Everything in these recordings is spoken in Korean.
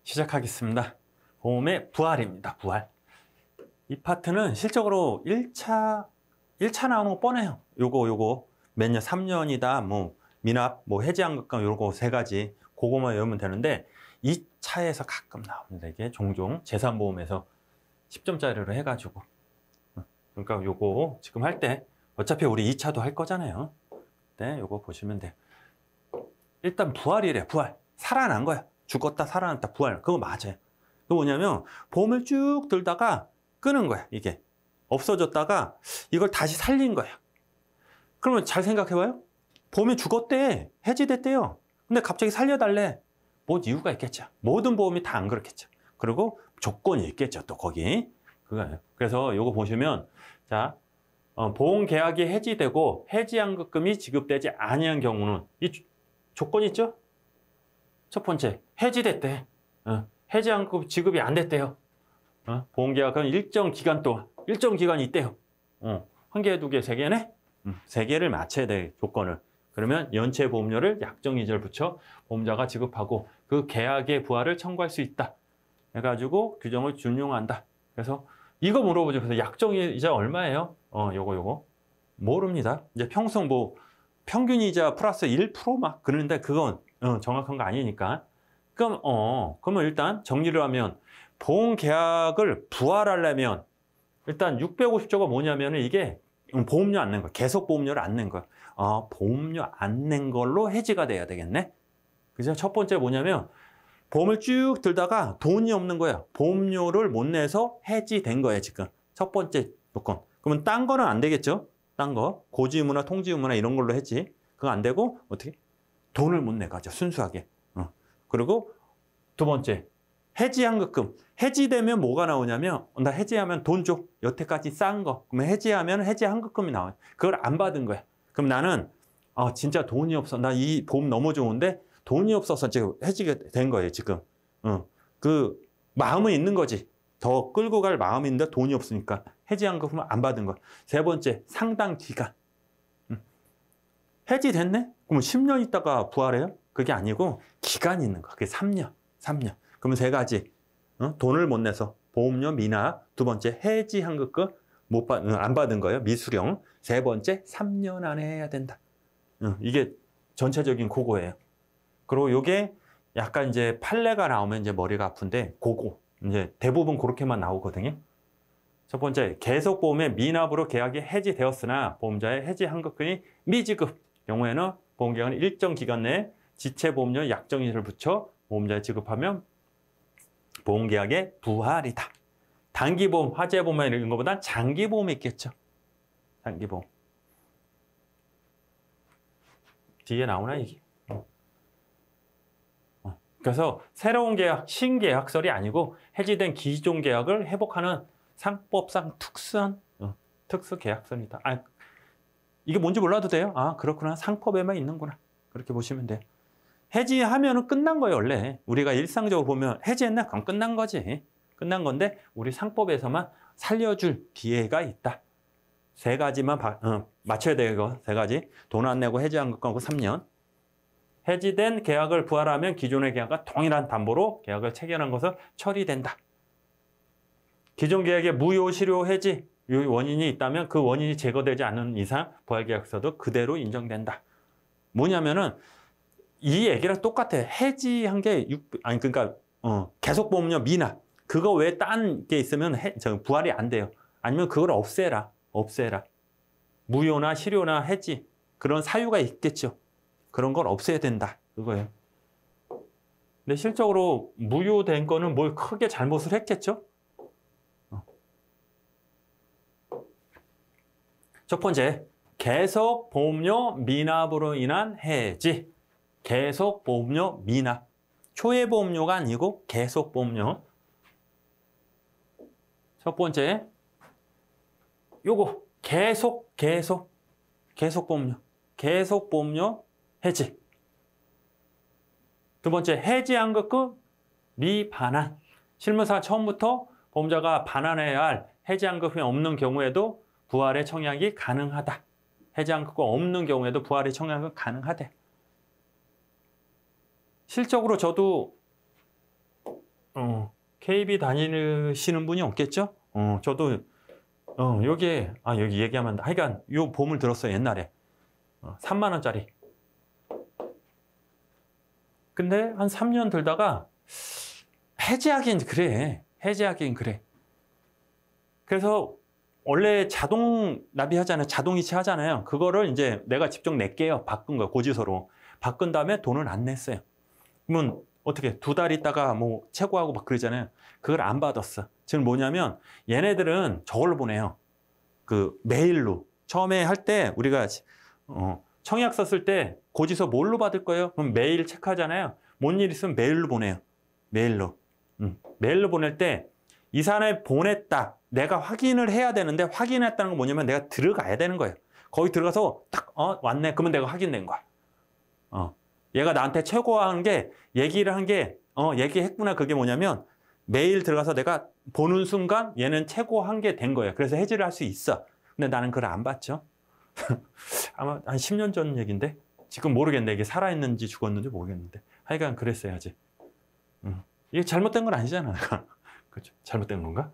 시작하겠습니다. 보험의 부활입니다. 부활. 이 파트는 실적으로 1차 나오는 거 뻔해요. 요거 몇 년, 3년이다, 뭐 미납, 뭐 해지한급금 요거 세 가지 그거만 외우면 되는데 2차에서 가끔 나옵니다. 이게 종종 재산보험에서 10점짜리로 해가지고 그러니까 요거 지금 할 때 어차피 우리 2차도 할 거잖아요. 네, 요거 보시면 돼요. 일단 부활이래. 부활. 살아난 거야. 죽었다 살아났다 부활. 그거 맞아요. 그거 뭐냐면 보험을 쭉 들다가 끄는 거야. 이게 없어졌다가 이걸 다시 살린 거야. 그러면 잘 생각해봐요. 보험이 죽었대. 해지됐대요. 근데 갑자기 살려달래. 뭐 이유가 있겠죠. 모든 보험이 다 안 그렇겠죠. 그리고 조건이 있겠죠. 또 거기. 그거예요. 그래서 요거 보시면 자 보험 계약이 해지되고 해지한급금이 지급되지 아니한 경우는 이 조건 있죠? 첫 번째, 해지됐대. 해지한급 지급이 안 됐대요. 보험계약은 일정 기간 동안, 일정 기간이 있대요. 한 개, 두 개, 세 개네? 세 개를 맞춰야 돼, 조건을. 그러면 연체 보험료를 약정이자를 붙여 보험자가 지급하고 그 계약의 부활을 청구할 수 있다. 해가지고 규정을 준용한다. 그래서 이거 물어보죠. 그래서 약정이자 얼마예요? 요거. 모릅니다. 이제 평생 뭐 평균이자 플러스 1% 막 그러는데 그건 정확한 거 아니니까. 그러면 일단 정리를 하면 보험 계약을 부활하려면 일단 650조가 뭐냐면 이게 보험료 안 낸 거, 계속 보험료를 안 낸 거. 보험료 안 낸 걸로 해지가 돼야 되겠네. 그죠? 첫 번째 뭐냐면 보험을 쭉 들다가 돈이 없는 거야. 보험료를 못 내서 해지된 거예요, 지금. 첫 번째 조건. 그러면 딴 거는 안 되겠죠? 딴 거. 고지의무나 통지의무나 이런 걸로 해지. 그거 안 되고 어떻게? 돈을 못 내가죠, 순수하게. 그리고 두 번째, 해지한급금. 해지되면 뭐가 나오냐면 나 해지하면 돈 줘. 여태까지 싼 거. 그러면 해지하면 해지한급금이 나와요. 그걸 안 받은 거야. 그럼 나는 진짜 돈이 없어. 나 이 보험 너무 좋은데 돈이 없어서 지금 해지가 된 거예요, 지금. 그 마음은 있는 거지. 더 끌고 갈 마음이 있는데 돈이 없으니까 해지한급금은 안 받은 거. 세 번째, 상당 기간. 해지됐네? 그럼 10년 있다가 부활해요? 그게 아니고 기간이 있는 거. 그게 3년. 그러면 세 가지. 돈을 못 내서 보험료 미납. 두 번째, 해지한급금 안 받은 거예요. 미수령. 세 번째, 3년 안에 해야 된다. 이게 전체적인 그거예요. 그리고 요게 약간 이제 판례가 나오면 이제 머리가 아픈데 그거 이제 대부분 그렇게만 나오거든요. 첫 번째, 계속보험의 미납으로 계약이 해지되었으나 보험자의 해지한급금이 미지급 경우에는 보험계약은 일정 기간 내에 지체보험료 약정이자를 붙여 보험자에 지급하면 보험계약의 부활이다. 단기보험, 화재보험 이런 것보다 장기보험이 있겠죠. 장기보험. 뒤에 나오나 이게? 그래서 새로운 계약, 신계약설이 아니고 해지된 기존 계약을 회복하는 상법상 특수한 특수계약설이다. 이게 뭔지 몰라도 돼요. 그렇구나. 상법에만 있는구나. 그렇게 보시면 돼요. 해지하면은 끝난 거예요, 원래. 우리가 일상적으로 보면 해지했나? 그럼 끝난 거지. 끝난 건데 우리 상법에서만 살려줄 기회가 있다. 세 가지만 맞춰야 돼요, 이거. 세 가지. 돈 안 내고 해지한 것하고 3년. 해지된 계약을 부활하면 기존의 계약과 동일한 담보로 계약을 체결한 것을 처리된다. 기존 계약의 무효, 실효, 해지 원인이 있다면 그 원인이 제거되지 않는 이상 부활계약서도 그대로 인정된다. 뭐냐면은 이 얘기랑 똑같아. 해지한 게 그러니까 계속보험료 미납 그거 외에 딴 게 있으면 부활이 안 돼요. 아니면 그걸 없애라. 무효나 실효나 해지 그런 사유가 있겠죠. 그런 걸 없애야 된다. 그거예요. 근데 실적으로 무효된 거는 뭘 크게 잘못을 했겠죠? 첫 번째, 계속 보험료 미납으로 인한 해지. 계속 보험료 미납. 초회 보험료가 아니고 계속 보험료. 첫 번째, 요거 계속 보험료. 계속 보험료 해지. 두 번째, 해지한급금 미반환. 실무사 처음부터 보험자가 반환해야 할 해지한급금이 없는 경우에도 부활의 청약이 가능하다. 해지한급금 없는 경우에도 부활의 청약은 가능하대. 실적으로 저도 KB 다니시는 분이 없겠죠? 저도 여기에 여기 얘기하면 안 돼. 하여간 요 보험을 들었어요 옛날에 3만 원짜리. 근데 한 3년 들다가 해지하긴 그래. 해지하긴 그래. 그래서 원래 자동 나비하잖아요. 자동 이체 하잖아요. 그거를 이제 내가 직접 낼게요. 바꾼 거예요. 고지서로. 바꾼 다음에 돈을 안 냈어요. 그러면 어떻게 2달 있다가 뭐 최고하고 막 그러잖아요. 그걸 안 받았어. 지금 뭐냐면 얘네들은 저걸로 보내요. 그 메일로. 처음에 할 때 우리가 청약 썼을 때 고지서 뭘로 받을 거예요? 그럼 메일 체크하잖아요. 뭔 일 있으면 메일로 보내요. 메일로. 메일로 보낼 때 이 사람이 보냈다. 내가 확인을 해야 되는데 확인했다는 건 뭐냐면 내가 들어가야 되는 거예요. 거기 들어가서 딱 왔네. 그러면 내가 확인된 거야. 얘가 나한테 최고한 게 얘기를 한 게 얘기했구나. 그게 뭐냐면 메일 들어가서 내가 보는 순간 얘는 최고한 게 된 거예요. 그래서 해지를 할 수 있어. 근데 나는 그걸 안 봤죠. 아마 한 10년 전 얘기인데 지금 모르겠네. 이게 살아있는지 죽었는지 모르겠는데 하여간 그랬어야지. 이게 잘못된 건 아니잖아. 그렇죠? 잘못된 건가?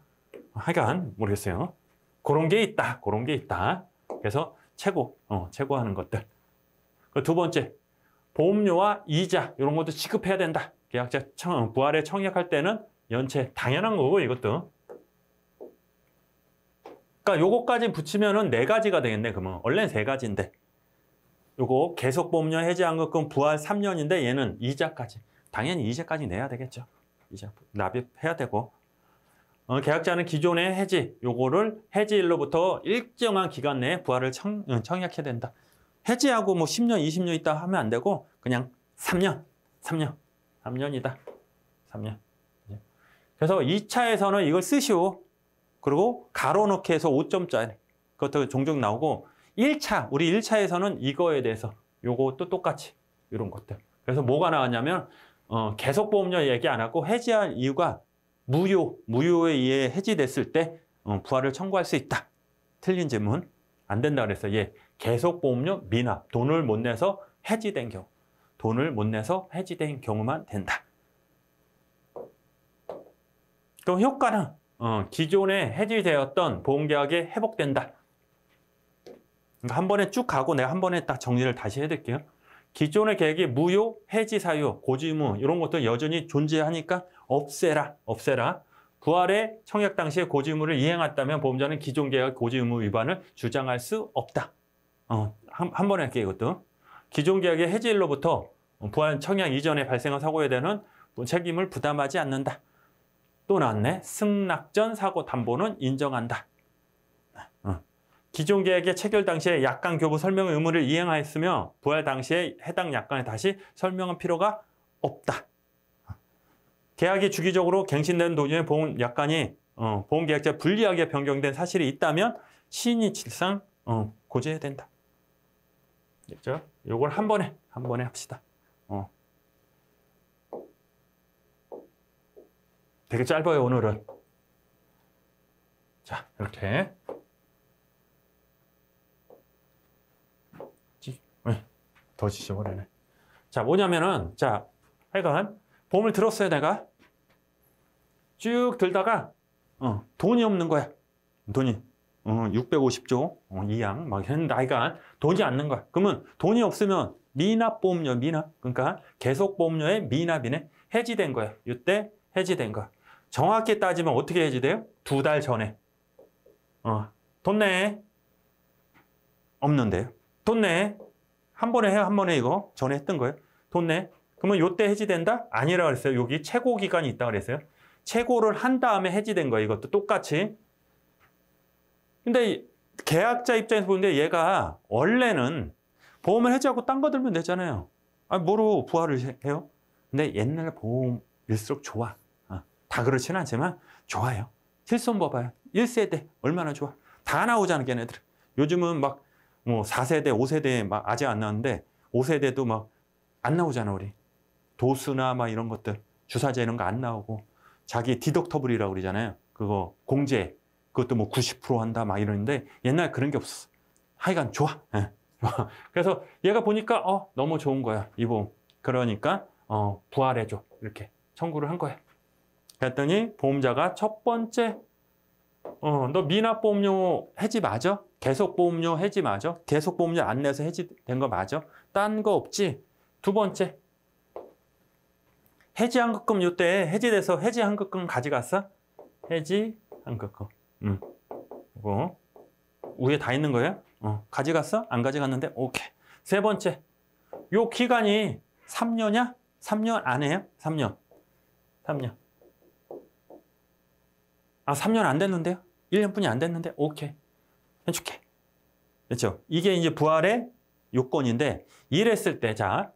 하여간 모르겠어요. 그런 게 있다. 그런 게 있다. 그래서 최고하는 것들. 두 번째, 보험료와 이자 이런 것도 지급해야 된다. 계약자 부활에 청약할 때는 연체 당연한 거고 이것도. 그러니까 요거까지 붙이면은 4가지가 되겠네. 그러면 원래는 3가지인데 요거 계속보험료 해지환급금 부활 3년인데 얘는 이자까지. 당연히 이자까지 내야 되겠죠. 이자 납입해야 되고. 계약자는 기존의 해지, 요거를 해지일로부터 일정한 기간 내에 부활을 청약해야 된다. 해지하고 뭐 10년, 20년 있다 하면 안 되고 그냥 3년이다. 3년. 그래서 2차에서는 이걸 쓰시오. 그리고 가로 넣기 해서 5점짜리. 그것도 종종 나오고 1차, 우리 1차에서는 이거에 대해서 요것도 똑같이 이런 것들. 그래서 뭐가 나왔냐면 계속보험료 얘기 안 하고 해지할 이유가 무효에 의해 해지됐을 때 부활을 청구할 수 있다. 틀린 질문 안 된다 그랬어요. 계속보험료 미납, 돈을 못 내서 해지된 경우. 돈을 못 내서 해지된 경우만 된다. 그럼 효과는 기존에 해지되었던 보험계약에 회복된다. 그러니까 한 번에 쭉 가고 내가 한 번에 딱 정리를 다시 해드릴게요. 기존의 계약이 무효, 해지 사유, 고지의무 이런 것도 여전히 존재하니까 없애라. 부활의 청약 당시에 고지의무를 이행했다면 보험자는 기존 계약 고지의무 위반을 주장할 수 없다. 한 번에 할게요. 이것도. 기존 계약의 해지일로부터 부활 청약 이전에 발생한 사고에 대한 책임을 부담하지 않는다. 또 나왔네. 승낙전 사고 담보는 인정한다. 기존 계약의 체결 당시에 약관 교부 설명 의무를 이행하였으며 부활 당시에 해당 약관에 다시 설명할 필요가 없다. 계약이 주기적으로 갱신되는 도중에 보험 약관이 보험계약자 불리하게 변경된 사실이 있다면 신의질상 고지해야 된다. 됐죠? 요걸 한 번에 합시다. 되게 짧아요 오늘은. 자 이렇게. 더 지져버리네. 자, 뭐냐면은, 하여간, 보험을 들었어요, 내가. 쭉 들다가, 돈이 없는 거야. 돈이. 650조 이양, 막 했는데, 하여간, 돈이 않는 거야. 그러면 돈이 없으면 미납보험료, 미납. 그러니까, 계속보험료의 미납이네. 해지된 거야. 이때 해지된 거야. 정확히 따지면 어떻게 해지돼요? 2달 전에. 돈 내. 없는데요. 돈 내. 한 번에 해요. 한 번에 이거. 전에 했던 거예요. 돈 내. 그러면 요때 해지된다? 아니라고 그랬어요. 여기 최고 기간이 있다고 그랬어요. 최고를 한 다음에 해지된 거예요. 이것도 똑같이. 근데 계약자 입장에서 보는데 얘가 원래는 보험을 해지하고 딴 거 들면 되잖아요. 뭐로 부활을 해요? 근데 옛날 보험일수록 좋아. 다 그렇지는 않지만 좋아요. 실손 봐봐요. 1세대 얼마나 좋아. 다 나오잖아 걔네들. 요즘은 막 뭐 4세대, 5세대 막 아직 안 나왔는데 5세대도 막 안 나오잖아 우리. 도수나 막 이런 것들 주사제 이런 거 안 나오고 자기 디덕터블이라고 그러잖아요. 그거 공제 그것도 뭐 90% 한다 막 이러는데 옛날 그런 게 없었어. 하여간 좋아. 그래서 얘가 보니까 너무 좋은 거야 이 보험. 그러니까 부활해줘 이렇게 청구를 한 거야. 그랬더니 보험자가 첫 번째, 너 미납보험료 해지 맞아? 계속보험료 해지 맞아? 계속보험료 안 내서 해지된 거 맞아? 딴 거 없지? 두 번째, 해지환급금 요때 해지돼서 해지환급금 가져갔어? 해지환급금. 이거 위에 다 있는 거예요? 가져갔어? 안 가져갔는데? 오케이. 세 번째, 요 기간이 3년이야? 3년 안에요? 3년. 3년. 아, 3년 안 됐는데요? 1년뿐이 안 됐는데? 오케이. 해줄게. 그렇죠? 이게 이제 부활의 요건인데, 이랬을 때, 자,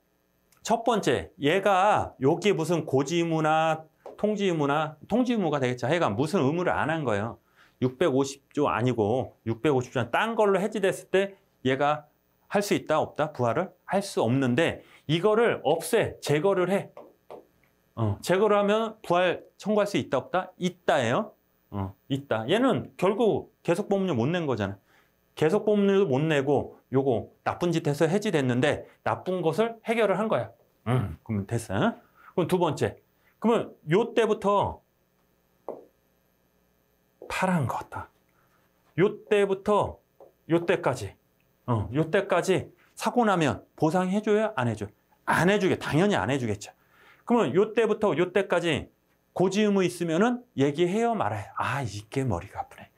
첫 번째, 얘가 여기 무슨 고지의무나 통지의무가 되겠죠. 얘가 무슨 의무를 안 한 거예요. 650조 아니고 650조 딴 걸로 해지됐을 때 얘가 할 수 있다 없다? 부활을 할 수 없는데 이거를 제거를 해. 제거를 하면 부활 청구할 수 있다 없다? 있다예요. 있다. 얘는 결국 계속보험료 못 낸 거잖아. 계속보험료도 못 내고 요거 나쁜 짓 해서 해지됐는데 나쁜 것을 해결을 한 거야. 그러면 됐어. 그럼 두 번째. 그러면 요 때부터 파란 거 같다. 요 때부터 요 때까지. 요 때까지 사고 나면 보상해줘요? 안 해줘? 안 해주게. 당연히 안 해주겠죠. 그러면 요 때부터 요 때까지 고지의무 있으면은 얘기해요? 말아요? 아, 이게 머리가 아프네.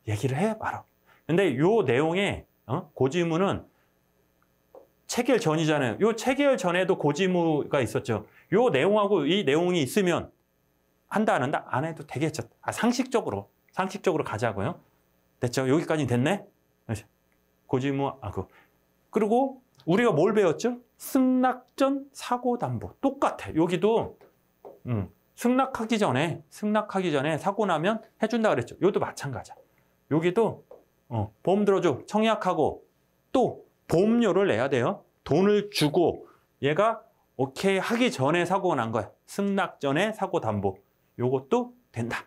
얘기를 해? 말아. 근데 요 내용에 고지의무는 체결 전이잖아요. 요 체결 전에도 고지의무가 있었죠. 요 내용하고 이 내용이 있으면 한다 안 한다? 안 해도 되겠죠. 상식적으로 가자고요. 됐죠? 여기까지 됐네? 고지의무, 그리고 우리가 뭘 배웠죠? 승낙 전 사고담보. 똑같아. 여기도 승낙하기 전에 사고 나면 해준다 그랬죠. 여기도 마찬가지야. 여기도 보험 들어줘. 청약하고 또 보험료를 내야 돼요. 돈을 주고 얘가 오케이 하기 전에 사고가 난 거야. 승낙 전에 사고담보. 요것도 된다.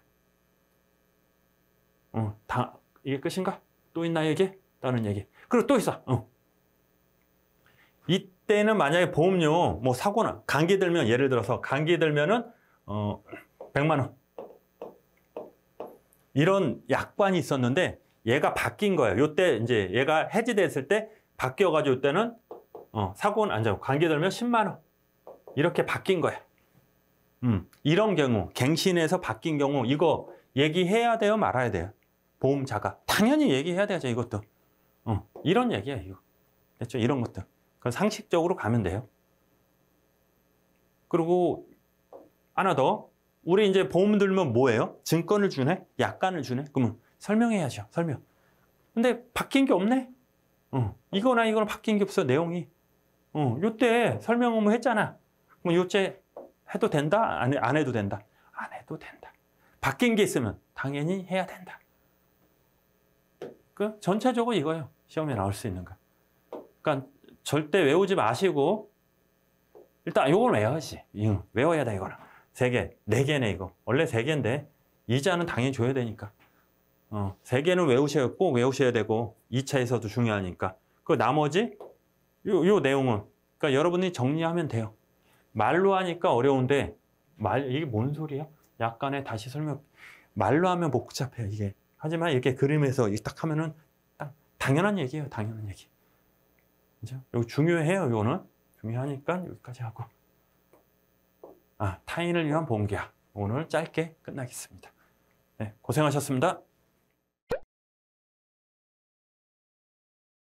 이게 끝인가? 또 있나 얘기? 다른 얘기. 그리고 또 있어. 이때는 만약에 보험료 뭐 사고나 감기 들면 예를 들어서 감기 들면은 100만 원. 이런 약관이 있었는데 얘가 바뀐 거예요. 요때 이제 얘가 해지됐을 때 바뀌어 가지고 이때는 사고는 안 자고 감기 들면 10만 원. 이렇게 바뀐 거야. 이런 경우 갱신해서 바뀐 경우 이거 얘기해야 돼요, 말아야 돼요? 보험자가 당연히 얘기해야 되죠. 이것도 이런 얘기야 이거. 됐죠? 이런 것들. 그 상식적으로 가면 돼요. 그리고 하나 더. 우리 이제 보험 들면 뭐예요? 증권을 주네? 약관을 주네? 그러면 설명해야죠. 설명. 근데 바뀐 게 없네? 이거나 바뀐 게 없어, 내용이. 요때 설명 업무 했잖아. 그럼 요때 해도 된다? 안 해도 된다? 안 해도 된다. 바뀐 게 있으면 당연히 해야 된다. 그 전체적으로 이거예요. 시험에 나올 수 있는 거. 그러니까 절대 외우지 마시고 일단 요걸 외워야지. 외워야 돼 이거는. 3개, 4개네 이거. 원래 3개인데 이자는 당연히 줘야 되니까. 3개는 꼭 외우셔야 되고 2차에서도 중요하니까. 그 나머지 요 내용은 그러니까 여러분이 정리하면 돼요. 말로 하니까 어려운데 이게 뭔 소리야? 약간의 다시 설명. 말로 하면 복잡해요 이게. 하지만 이렇게 그림에서 딱 하면은 딱 당연한 얘기예요. 당연한 얘기. 그죠? 이거 중요해요. 이거는 중요하니까 여기까지 하고. 타인을 위한 보험계약. 오늘 짧게 끝나겠습니다. 네, 고생하셨습니다.